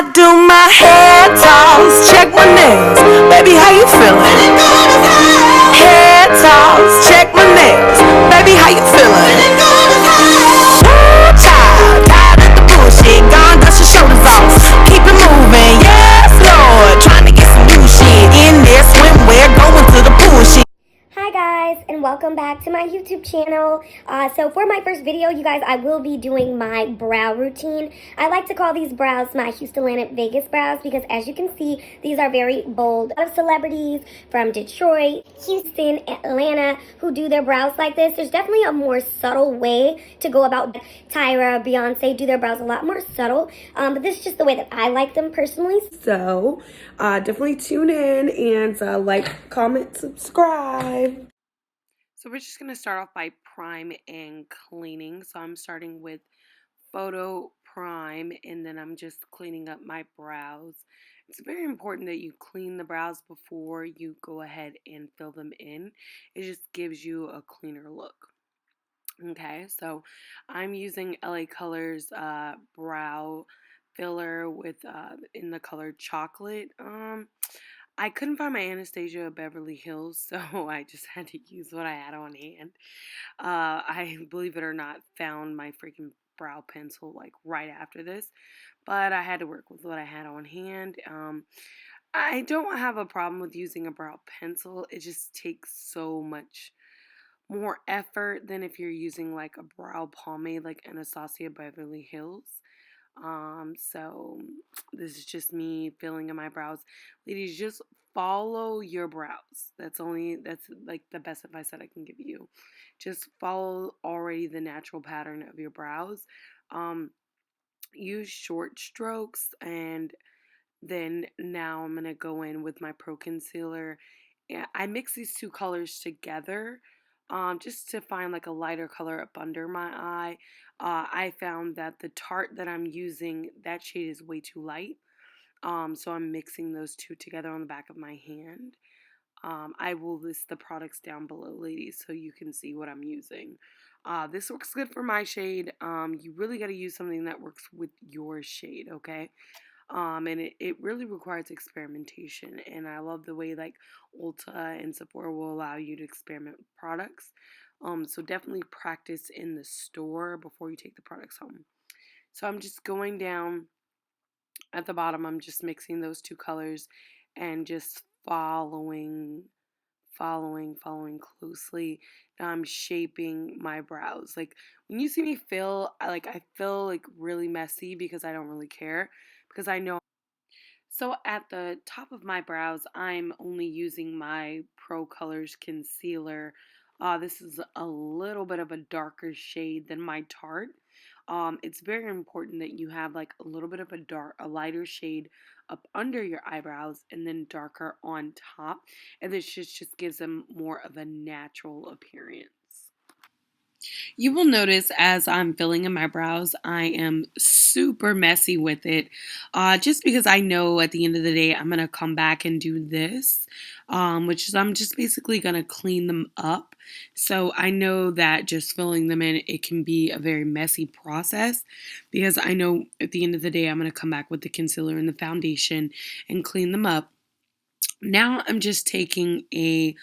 I do my hair toss, check my nails. Baby, how you feeling? Hair toss, check my nails. Baby, how you feeling? Woo, child, tired of the bullshit. Gone, dust your shoulders off. Keep it moving, yes, Lord. Trying to get some new shit in there. Swimwear, going to the pool shit. Hi guys, and welcome back to my YouTube channel. So for my first video, you guys, I will be doing my brow routine. I like to call these brows my Houston, Atlanta, Vegas brows because as you can see, these are very bold. A lot of celebrities from Detroit, Houston, Atlanta who do their brows like this. There's definitely a more subtle way to go about. Tyra, Beyonce do their brows a lot more subtle, but this is just the way that I like them personally. So definitely tune in and like, comment, subscribe. So we're just going to start off by prime and cleaning. So I'm starting with Photo Prime and then I'm just cleaning up my brows. It's very important that you clean the brows before you go ahead and fill them in. It just gives you a cleaner look. Okay, so I'm using LA Colors brow filler with in the color chocolate. I couldn't find my Anastasia Beverly Hills, so I just had to use what I had on hand. I, believe it or not, found my freaking brow pencil like right after this, but I had to work with what I had on hand. I don't have a problem with using a brow pencil. It just takes so much more effort than if you're using like a brow pomade like Anastasia Beverly Hills. So this is just me filling in my brows. Ladies, just follow your brows. That's like the best advice that I can give you. Just follow already the natural pattern of your brows. Use short strokes and then now I'm gonna go in with my Pro Concealer. Yeah, I mix these two colors together just to find like a lighter color up under my eye. I found that the Tarte that I'm using, that shade is way too light. So I'm mixing those two together on the back of my hand. I will list the products down below, ladies, so you can see what I'm using. This works good for my shade. You really got to use something that works with your shade, okay? And it really requires experimentation. And I love the way like Ulta and Sephora will allow you to experiment with products. So definitely practice in the store before you take the products home. So I'm just going down at the bottom. I'm just mixing those two colors and just following closely. Now I'm shaping my brows. Like when you see me I feel like really messy because I don't really care because I know. So at the top of my brows, I'm only using my Pro Colors concealer. This is a little bit of a darker shade than my Tarte. It's very important that you have like a little bit of a lighter shade up under your eyebrows and then darker on top. And this just gives them more of a natural appearance. You will notice as I'm filling in my brows, I am super messy with it. Just because I know at the end of the day, I'm going to come back and do this, which is I'm just basically going to clean them up. So I know that just filling them in, it can be a very messy process because I know at the end of the day, I'm going to come back with the concealer and the foundation and clean them up. Now I'm just taking a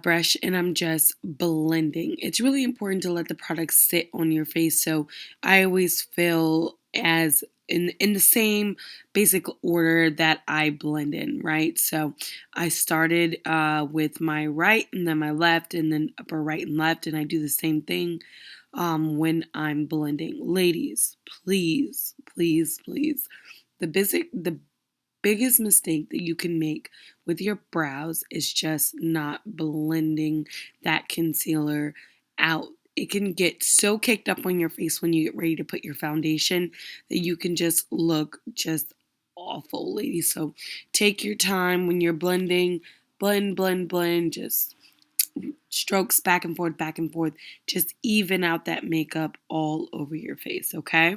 brush and I'm just blending. It's really important to let the product sit on your face. So I always fill as in the same basic order that I blend in, right? So I started with my right and then my left and then upper right and left, and I do the same thing when I'm blending. Ladies, please, please, please. The biggest mistake that you can make with your brows is just not blending that concealer out. It can get so caked up on your face when you get ready to put your foundation that you can just look just awful, ladies. So take your time when you're blending. Blend, blend, blend. Just strokes back and forth, back and forth. Just even out that makeup all over your face, okay?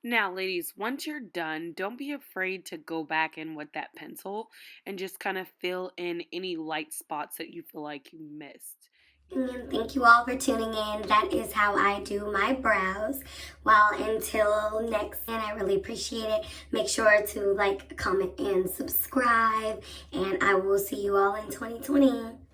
Now, ladies, once you're done, don't be afraid to go back in with that pencil and just kind of fill in any light spots that you feel like you missed. And thank you all for tuning in. That is how I do my brows. Well, until next time, I really appreciate it. Make sure to like, comment, and subscribe. And I will see you all in 2020.